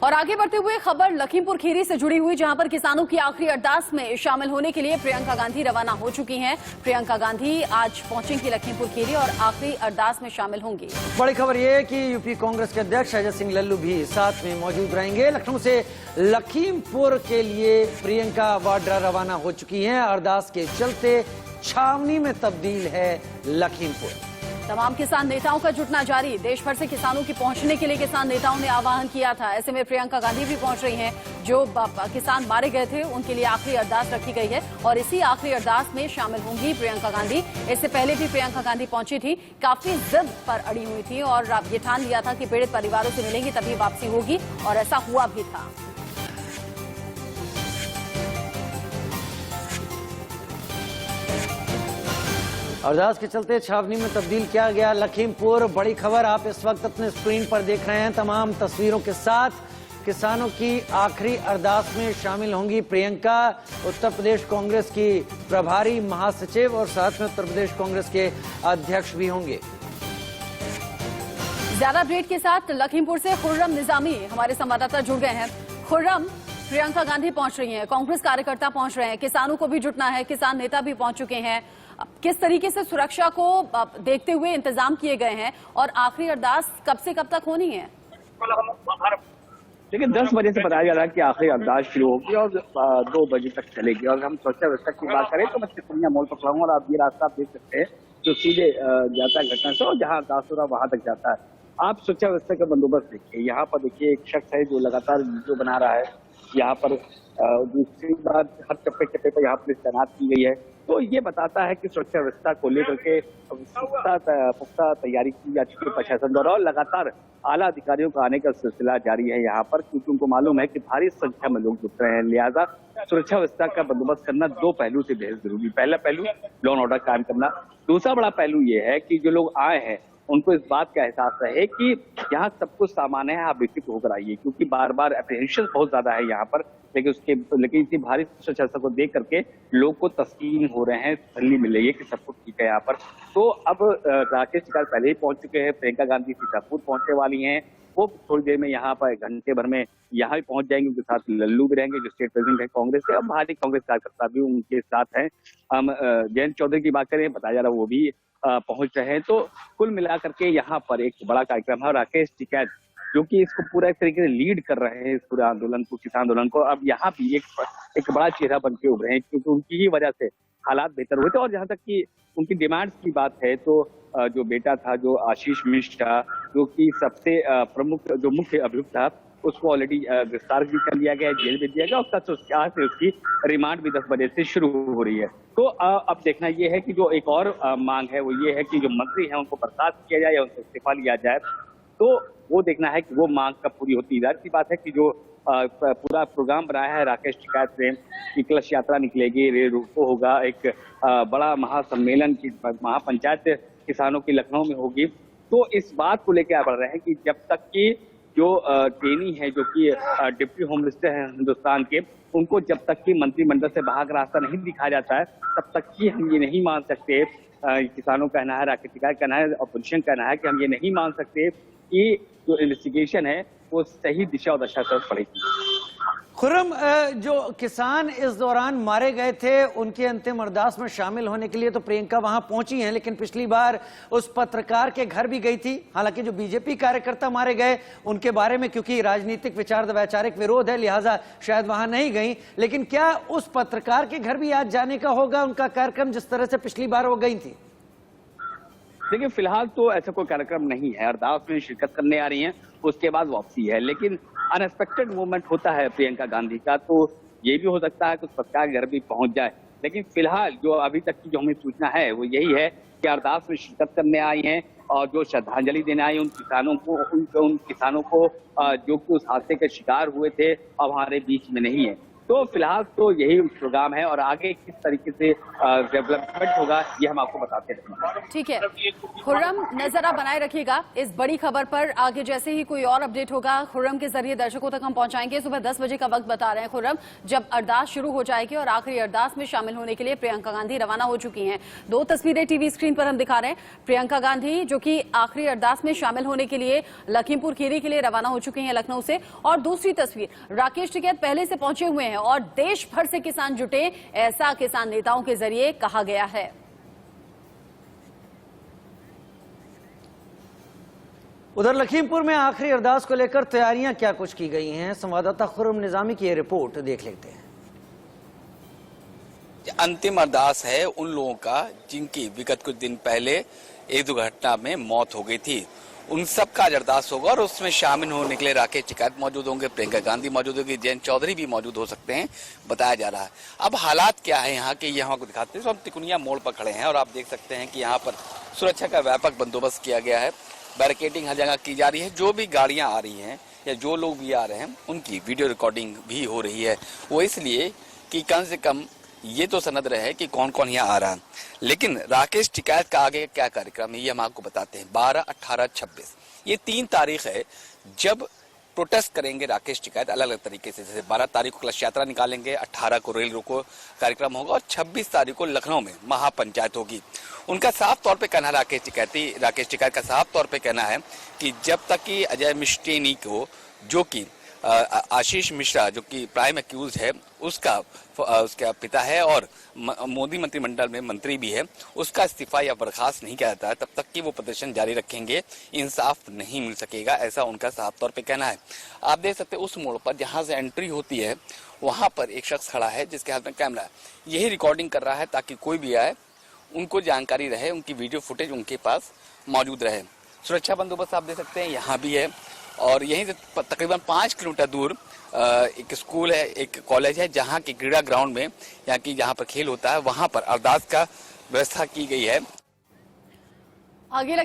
और आगे बढ़ते हुए खबर लखीमपुर खीरी से जुड़ी हुई, जहां पर किसानों की आखिरी अरदास में शामिल होने के लिए प्रियंका गांधी रवाना हो चुकी हैं। प्रियंका गांधी आज पहुंचेंगी लखीमपुर खीरी और आखिरी अरदास में शामिल होंगी। बड़ी खबर यह है कि यूपी कांग्रेस के अध्यक्ष अजय सिंह लल्लू भी साथ में मौजूद रहेंगे। लखनऊ से लखीमपुर के लिए प्रियंका वाड्रा रवाना हो चुकी हैं। अरदास के चलते छावनी में तब्दील है लखीमपुर। तमाम किसान नेताओं का जुटना जारी। देश भर से किसानों की पहुंचने के लिए किसान नेताओं ने आह्वान किया था। ऐसे में प्रियंका गांधी भी पहुंच रही हैं। जो किसान मारे गए थे उनके लिए आखिरी अरदास रखी गई है और इसी आखिरी अरदास में शामिल होंगी प्रियंका गांधी। इससे पहले भी प्रियंका गांधी पहुंची थी, काफी जिद पर अड़ी हुई थी और ये ठान लिया था कि पीड़ित परिवारों से मिलेंगी तभी वापसी होगी, और ऐसा हुआ भी था। अरदास के चलते छावनी में तब्दील किया गया लखीमपुर। बड़ी खबर आप इस वक्त अपने स्क्रीन पर देख रहे हैं। तमाम तस्वीरों के साथ किसानों की आखिरी अरदास में शामिल होंगी प्रियंका। उत्तर प्रदेश कांग्रेस की प्रभारी महासचिव और साथ में उत्तर प्रदेश कांग्रेस के अध्यक्ष भी होंगे। ज्यादा अपडेट के साथ लखीमपुर से खुर्रम निजामी हमारे संवाददाता जुड़ गए हैं। खुर्रम, प्रियंका गांधी पहुंच रही हैं, कांग्रेस कार्यकर्ता पहुंच रहे हैं, किसानों को भी जुटना है, किसान नेता भी पहुंच चुके हैं। किस तरीके से सुरक्षा को देखते हुए इंतजाम किए गए हैं और आखिरी अरदास कब से कब तक होनी है? देखिए 10 बजे से बताया जा रहा है कि आखिरी अरदास शुरू होगी और 2 बजे तक चलेगी। और हम सुरक्षा व्यवस्था की बात करें तो मैं चिकुनिया मोड़ पर खड़ा हूं और आप ये रास्ता आप देख सकते हैं जो सीधे जाता है घटना से और जहाँ अरदास हो रहा है वहां तक जाता है। आप सुरक्षा व्यवस्था का बंदोबस्त देखिए। यहाँ पर देखिए एक शख्स है जो लगातार वीडियो बना रहा है। यहाँ पर दूसरी बात, हर चप्पे चप्पे पर यहाँ पुलिस तैनात की गई है। तो ये बताता है कि सुरक्षा व्यवस्था को लेकर के पुख्ता तैयारी की जा चुकी है प्रशासन द्वारा और लगातार आला अधिकारियों का आने का सिलसिला जारी है यहाँ पर, क्योंकि उनको मालूम है कि भारी संख्या में लोग जुट रहे हैं। लिहाजा सुरक्षा व्यवस्था का बंदोबस्त करना 2 पहलू से बेहद जरूरी। पहला पहलू लॉ एंड ऑर्डर कायम करना, दूसरा बड़ा पहलू ये है कि जो लोग आए हैं उनको इस बात का एहसास रहे कि यहाँ सब कुछ सामान है, आप बेफिक्र होकर आइए, क्योंकि बार बार अप्रीहेंशन बहुत ज्यादा है यहाँ पर। लेकिन इतनी भारी सुरक्षा को देख करके लोग को तस्लीम हो रहे हैं, तसल्ली मिल रही है कि सब कुछ ठीक है यहाँ पर। तो अब राकेश टिकैत पहले ही पहुंच चुके हैं, प्रियंका गांधी सीतापुर पहुंचने वाली हैं। वो थोड़ी देर में यहाँ पर घंटे भर में यहाँ भी पहुंच जाएंगे। उनके साथ लल्लू भी रहेंगे जो स्टेट प्रेसिडेंट है कांग्रेस के, और भारी कांग्रेस कार्यकर्ता भी उनके साथ हैं। हम जयंत चौधरी की बात करें, बताया जा रहा है वो भी पहुंच रहे हैं। तो कुल मिलाकर के यहाँ पर एक बड़ा कार्यक्रम है। राकेश टिकैत जो कि इसको पूरा एक तरीके से लीड कर रहे हैं, इस पूरे आंदोलन को, किसान आंदोलन को, अब यहाँ भी एक बड़ा चेहरा बन के उभरे हैं, क्योंकि उनकी ही वजह से हालात बेहतर हुए थे। और जहाँ तक कि उनकी डिमांड्स की बात है तो जो बेटा था, जो आशीष मिश्रा, जो कि सबसे प्रमुख जो मुख्य अभियुक्त था, उसको ऑलरेडी गिरफ्तार भी कर लिया गया है, जेल भेज दिया गया और आज से उसकी रिमांड भी 10 बजे से शुरू हो रही है। तो अब देखना ये है कि जो एक और मांग है वो ये है कि जो मंत्री हैं उनको बर्खास्त किया जाए या उनसे इस्तीफा लिया जाए। तो वो देखना है कि वो मांग कब पूरी होती है। जाहिर सी बात है कि जो पूरा प्रोग्राम बनाया है राकेश टिकैत ने कि कलश यात्रा निकलेगी, रेल रोको होगा, एक बड़ा महासम्मेलन की महापंचायत किसानों की लखनऊ में होगी। तो इस बात को लेकर बढ़ रहे हैं कि जब तक कि जो टेनी है, जो कि डिप्टी होम मिनिस्टर है हिंदुस्तान के, उनको जब तक कि मंत्रिमंडल से बाहर का रास्ता नहीं दिखाया जाता है तब तक कि हम ये नहीं मान सकते, किसानों का कहना है, राकेश टिकैत का कहना है, अपोजिशन का कहना है कि हम ये नहीं मान सकते कि जो इन्वेस्टिगेशन है वो सही दिशा और दशा तरफ पड़ेगी। खुर्रम, जो किसान इस दौरान मारे गए थे उनके अंतिम अरदास में शामिल होने के लिए तो प्रियंका वहां पहुंची हैं, लेकिन पिछली बार उस पत्रकार के घर भी गई थी। हालांकि जो बीजेपी कार्यकर्ता मारे गए उनके बारे में क्योंकि राजनीतिक वैचारिक विरोध है, लिहाजा शायद वहां नहीं गई। लेकिन क्या उस पत्रकार के घर भी आज जाने का होगा उनका कार्यक्रम, जिस तरह से पिछली बार वो गई थी? देखिए फिलहाल तो ऐसा कोई कार्यक्रम नहीं है। अरदास में शिरकत करने आ रही हैं, उसके बाद वापसी है। लेकिन अनएक्सपेक्टेड मूवमेंट होता है प्रियंका गांधी का, तो ये भी हो सकता है कि उस पत्रकार के घर भी पहुंच जाए। लेकिन फिलहाल जो अभी तक की जो हमें सूचना है वो यही है कि अरदास में शिरकत करने आई हैं और जो श्रद्धांजलि देने आई उन किसानों को जो कि उस हादसे के शिकार हुए थे अब हमारे बीच में नहीं है। तो फिलहाल तो यही प्रोग्राम है और आगे किस तरीके से डेवलपमेंट होगा ये हम आपको बताते रहेंगे। ठीक है खुर्रम, नजर आप बनाए रखिएगा इस बड़ी खबर पर। आगे जैसे ही कोई और अपडेट होगा खुर्रम के जरिए दर्शकों तक हम पहुंचाएंगे। सुबह 10 बजे का वक्त बता रहे हैं खुर्रम, जब अरदास शुरू हो जाएगी और आखिरी अरदास में शामिल होने के लिए प्रियंका गांधी रवाना हो चुकी हैं। दो तस्वीरें टीवी स्क्रीन पर हम दिखा रहे हैं। प्रियंका गांधी जो कि आखिरी अरदास में शामिल होने के लिए लखीमपुर खीरी के लिए रवाना हो चुकी हैं लखनऊ से, और दूसरी तस्वीर राकेश टिकैत पहले से पहुंचे हुए हैं और देश भर से किसान जुटे, ऐसा किसान नेताओं के जरिए कहा गया है। उधर लखीमपुर में आखिरी अरदास को लेकर तैयारियां क्या कुछ की गई हैं, संवाददाता खुर्रम निजामी की यह रिपोर्ट देख लेते हैं। अंतिम अरदास है उन लोगों का जिनकी विगत कुछ दिन पहले एक दुर्घटना में मौत हो गई थी, उन सब का आज अरदास होगा और उसमें शामिल होने के लिए राकेश टिकैत मौजूद होंगे, प्रियंका गांधी मौजूद होगी, जयंत चौधरी भी मौजूद हो सकते हैं, बताया जा रहा है। अब हालात क्या है यहाँ के, यहाँ को दिखाते हैं। तो हम तिकुनिया मोड़ पर खड़े हैं और आप देख सकते हैं कि यहाँ पर सुरक्षा का व्यापक बंदोबस्त किया गया है, बैरिकेडिंग हर जगह की जा रही है। जो भी गाड़ियां आ रही हैं या जो लोग भी आ रहे हैं उनकी वीडियो रिकॉर्डिंग भी हो रही है, वो इसलिए कि कम से कम ये तो सनद रहे कि कौन कौन यहाँ आ रहा है। लेकिन राकेश टिकैत का आगे क्या कार्यक्रम है ये हम आपको बताते हैं। 12, 18, 26 ये 3 तारीख है जब प्रोटेस्ट करेंगे राकेश टिकैत अलग अलग तरीके से। जैसे 12 तारीख को कलश यात्रा निकालेंगे, 18 को रेल रोको कार्यक्रम होगा और 26 तारीख को लखनऊ में महापंचायत होगी। उनका साफ तौर पे कहना, राकेश टिकैत का साफ तौर पे कहना है कि जब तक कि अजय मिश्टेनी को, जो कि आशीष मिश्रा जो कि प्राइम एक्यूज है, उसका पिता है और मोदी मंत्रिमंडल में मंत्री भी है, उसका इस्तीफा या बर्खास्त नहीं किया जाता है, तब तक कि वो प्रदर्शन जारी रखेंगे, इंसाफ नहीं मिल सकेगा, ऐसा उनका साफ तौर पे कहना है। आप देख सकते हैं उस मोड़ पर जहां से एंट्री होती है वहां पर एक शख्स खड़ा है जिसके हाथ में कैमरा है, यही रिकॉर्डिंग कर रहा है ताकि कोई भी आए उनको जानकारी रहे, उनकी वीडियो फुटेज उनके पास मौजूद रहे। सुरक्षा बंदोबस्त आप देख सकते हैं यहाँ भी है और यहीं से तकरीबन 5 किलोमीटर दूर एक स्कूल है, एक कॉलेज है, जहाँ की क्रीड़ा ग्राउंड में जहाँ पर खेल होता है वहां पर अरदास का व्यवस्था की गई है। आगे